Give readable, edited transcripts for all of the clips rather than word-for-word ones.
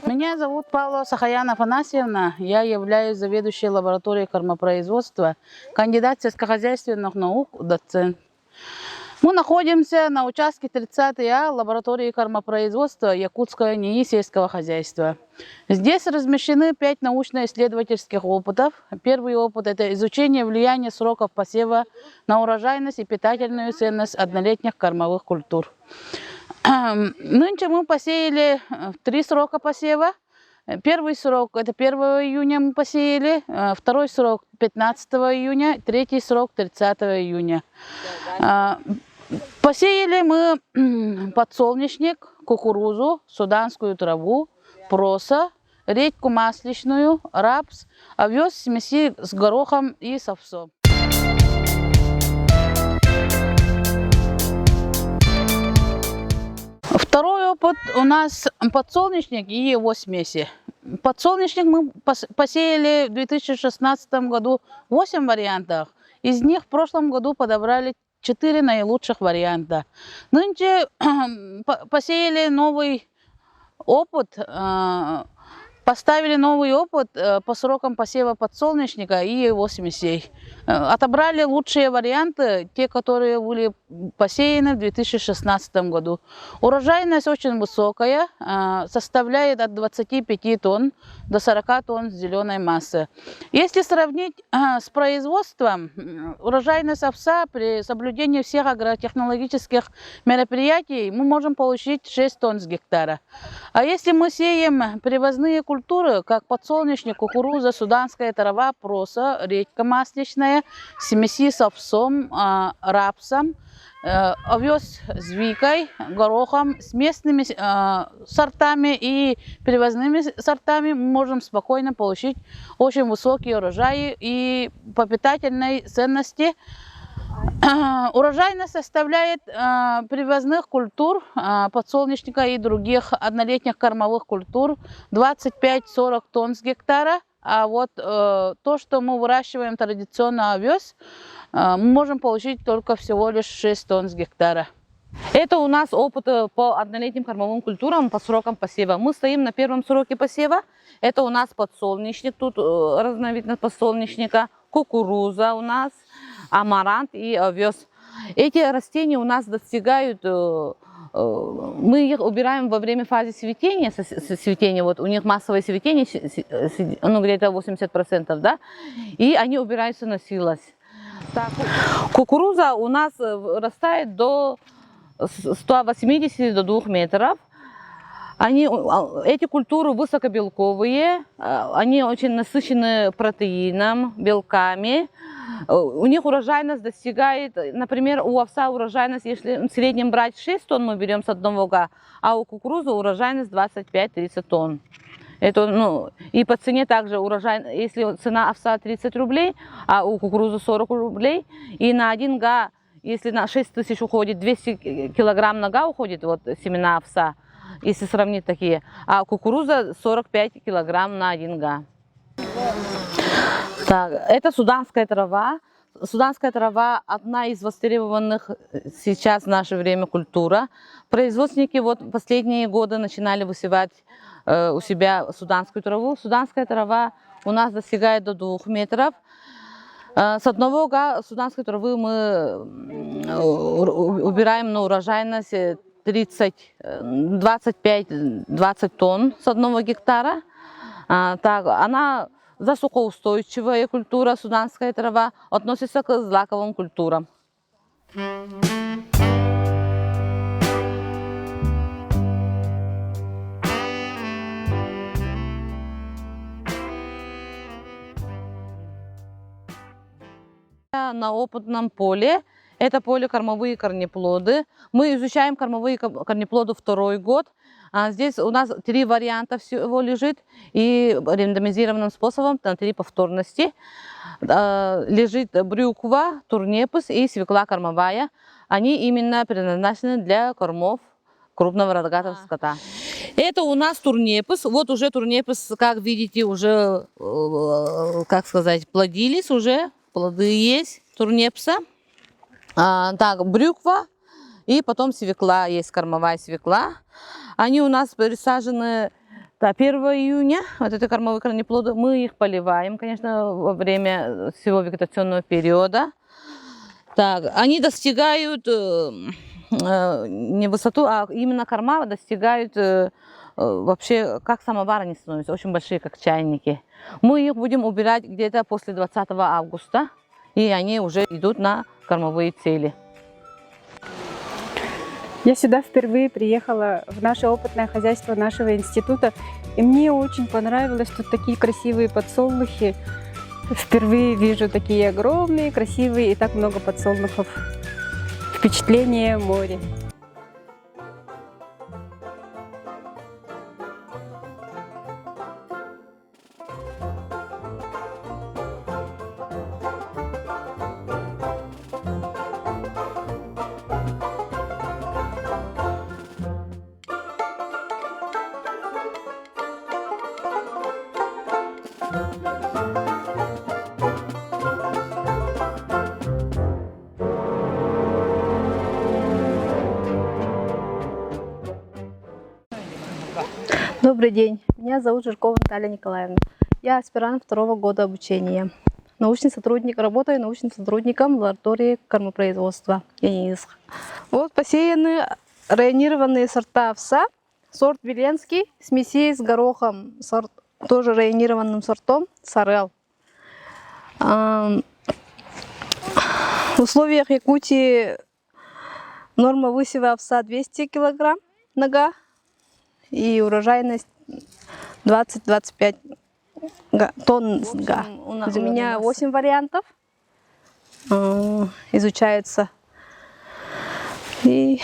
Меня зовут Павлова Сахаяна Афанасьевна. Я являюсь заведующей лабораторией кормопроизводства, кандидат сельскохозяйственных наук, доцент. Мы находимся на участке 30А лаборатории кормопроизводства Якутского НИИ сельского хозяйства. Здесь размещены 5 научно-исследовательских опытов. Первый опыт – это изучение влияния сроков посева на урожайность и питательную ценность однолетних кормовых культур. Нынче мы посеяли 3 срока посева. Первый срок – это 1 июня мы посеяли, второй срок – 15 июня, третий срок – 30 июня. Посеяли мы подсолнечник, кукурузу, суданскую траву, проса, редьку масличную, рапс, овес в смеси с горохом и с овсом. Второй опыт у нас подсолнечник и его смеси. Подсолнечник мы посеяли в 2016 году 8 вариантов. Из них в прошлом году подобрали 4 наилучших варианта. Нынче посеяли новый опыт, поставили новый опыт по срокам посева подсолнечника и его смесей. Отобрали лучшие варианты, те, которые были посеяны в 2016 году. Урожайность очень высокая, составляет от 25 тонн до 40 тонн зеленой массы. Если сравнить с производством, урожайность овса при соблюдении всех агротехнологических мероприятий мы можем получить 6 тонн с гектара. А если мы сеем привозные культуры, как подсолнечник, кукуруза, суданская трава, проса, редька масличная, смеси с овсом, рапсом, овес с викой, горохом, с местными сортами и привозными сортами, мы можем спокойно получить очень высокие урожаи и по питательной ценности. Урожайность составляет привозных культур, подсолнечника и других однолетних кормовых культур 25-40 тонн с гектара. А вот то, что мы выращиваем традиционно овес, мы можем получить только всего лишь 6 тонн с гектара. Это у нас опыт по однолетним кормовым культурам по срокам посева. Мы стоим на первом сроке посева. Это у нас подсолнечник, тут разновидность подсолнечника, кукуруза у нас, амарант и овес. Эти растения у нас достигают, мы их убираем во время фазы цветения, вот у них массовое цветение, ну где-то 80%, да, и они убираются на силос. Так, кукуруза у нас растает до 180 до 2 метров. Эти культуры высокобелковые, они очень насыщены протеином, белками. У них урожайность достигает, например, у овса урожайность, если в среднем брать 6 тонн, мы берем с одного га, а у кукурузы урожайность 25-30 тонн. Это, ну, и по цене также урожай, если цена овса 30 рублей, а у кукурузы 40 рублей, и на 1 га, если на 6 тысяч уходит, 200 килограмм на га уходит, вот семена овса, если сравнить такие, а кукуруза 45 килограмм на 1 га. Так, это суданская трава. Суданская трава – одна из востребованных сейчас в наше время культура. Производственники вот последние годы начинали высевать у себя суданскую траву. Суданская трава у нас достигает до 2 метров. С одного га суданской травы мы убираем на урожайность 25-20 тонн с одного гектара. Так, она засухоустойчивая культура, суданская трава, относится к злаковым культурам. На опытном поле, это поле кормовые корнеплоды. Мы изучаем кормовые корнеплоды 2-й год. Здесь у нас 3 варианта всего лежит, и рандомизированным способом на 3 повторности лежит брюква, турнепс и свекла кормовая. Они именно предназначены для кормов крупного рогатого скота. Это у нас турнепс. Вот уже турнепс, как видите, уже, как сказать, плодились уже. Плоды есть турнепса. Так, брюква и потом свекла, есть кормовая свекла. Они у нас пересажены Да, 1 июня вот эти кормовые корнеплоды, мы их поливаем, конечно, во время всего вегетационного периода. Так, они достигают не высоту, а именно корма достигают вообще, как самовар они становятся, очень большие, как чайники. Мы их будем убирать где-то после 20 августа, и они уже идут на кормовые цели. Я сюда впервые приехала в наше опытное хозяйство нашего института, и мне очень понравилось, тут такие красивые подсолнухи. Впервые вижу такие огромные, красивые и так много подсолнухов. Впечатление море. Добрый день, меня зовут Жиркова Наталья Николаевна. Я аспирант 2-го года обучения. Научный сотрудник, работаю научным сотрудником в лаборатории кормопроизводства ЯНИИС. Вот посеяны районированные сорта овса, сорт Веленский, смеси с горохом, тоже районированным сортом Сорел. В условиях Якутии норма высева овса 200 кг нога. И урожайность 20-25 тонн. У меня 8 вариантов изучаются. И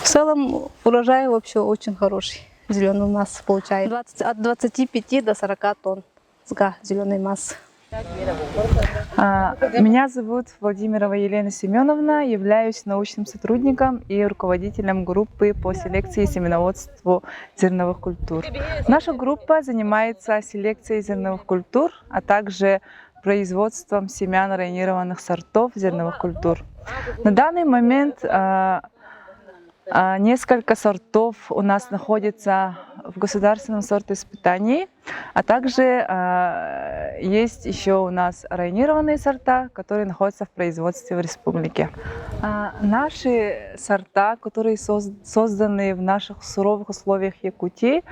в целом урожай вообще очень хороший. Зеленый у нас получается от 25 до 40 тонн зеленой массы. Меня зовут Владимирова Елена Семеновна, являюсь научным сотрудником и руководителем группы по селекции и семеноводству зерновых культур. Наша группа занимается селекцией зерновых культур, а также производством семян районированных сортов зерновых культур. На данный момент несколько сортов у нас находится в государственном сортоиспытании, а также есть еще у нас районированные сорта, которые находятся в производстве в республике. Наши сорта, которые созданы в наших суровых условиях Якутии,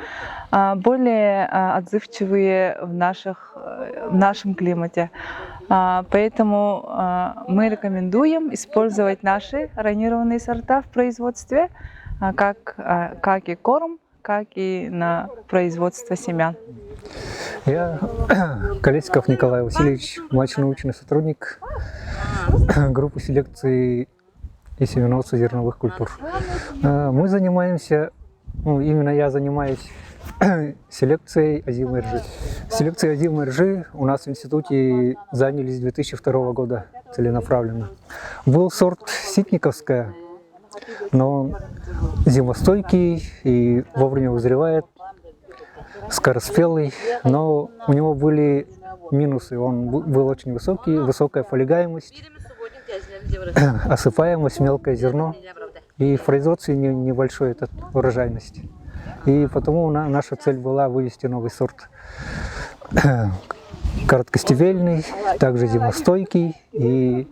более отзывчивые в нашем климате. Поэтому мы рекомендуем использовать наши районированные сорта в производстве, как и корм, как и на производство семян. Я Колесников Николай Васильевич, младший научный сотрудник группы селекции и семеноводства зерновых культур. Мы занимаемся, именно я занимаюсь селекцией озимой ржи. Селекцией озимой ржи у нас в институте занялись с 2002 года целенаправленно. Был сорт ситниковская, но он зимостойкий и вовремя вызревает, скороспелый, но у него были минусы. Он был очень высокий, высокая полигаемость, осыпаемость, мелкое зерно и в производстве небольшой этот урожайность. И потому наша цель была вывести новый сорт короткостебельный, также зимостойкий и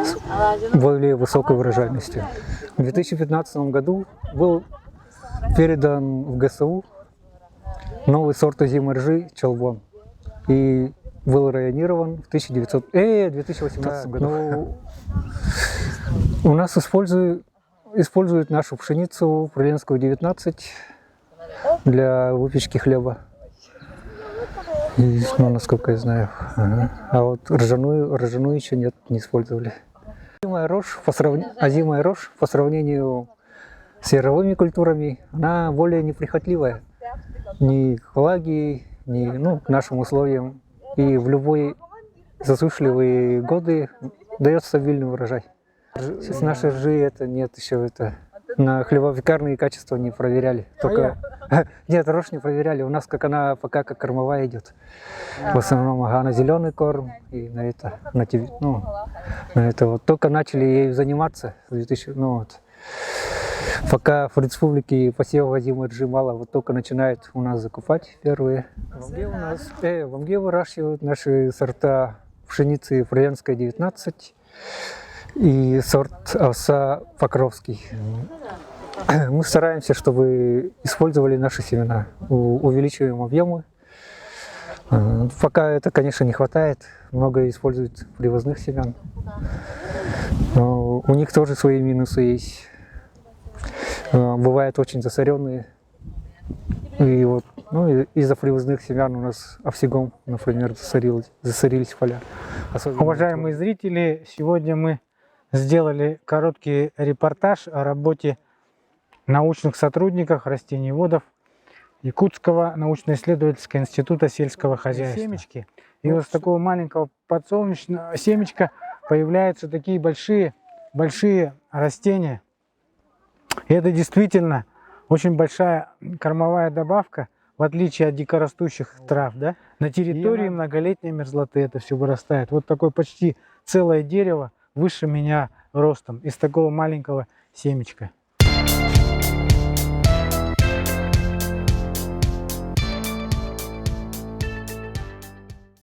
с более высокой урожайностью. В 2015 году был передан в ГСУ новый сорт озимой ржи Чалбон и был районирован в 2018 году. У нас используют нашу пшеницу Проленскую 19 для выпечки хлеба. И, насколько я знаю. А вот ржаную еще нет, не использовали. Озимая рожь по сравнению с яровыми культурами, она более неприхотливая. Ни к влаге, ни к нашим условиям. И в любые засушливые годы дает стабильный урожай. С нашей ржи на хлебопекарные качества не проверяли. Нет, рожь не проверяли. У нас пока как кормовая идет. В основном на зеленый корм и на это вот. Только начали ею заниматься Пока в республике посева озимой ржи мало, вот только начинают у нас закупать первые. В Амге выращивают наши сорта пшеницы Фраянская 19 и сорт овса Покровский. Мы стараемся, чтобы использовали наши семена, увеличиваем объемы. Пока это, конечно, не хватает, много используют привозных семян. Но у них тоже свои минусы есть. Бывают очень засоренные. И вот, из-за привозных семян у нас овсегом, например, засорились поля. Уважаемые зрители, сегодня мы сделали короткий репортаж о работе научных сотрудников, растениеводов Якутского научно-исследовательского института сельского хозяйства. Семечки. И вот с такого маленького подсолнечного семечка появляются такие большие растения. И это действительно очень большая кормовая добавка, в отличие от дикорастущих трав. Да? На территории многолетней мерзлоты это все вырастает. Вот такое почти целое дерево выше меня ростом из такого маленького семечка.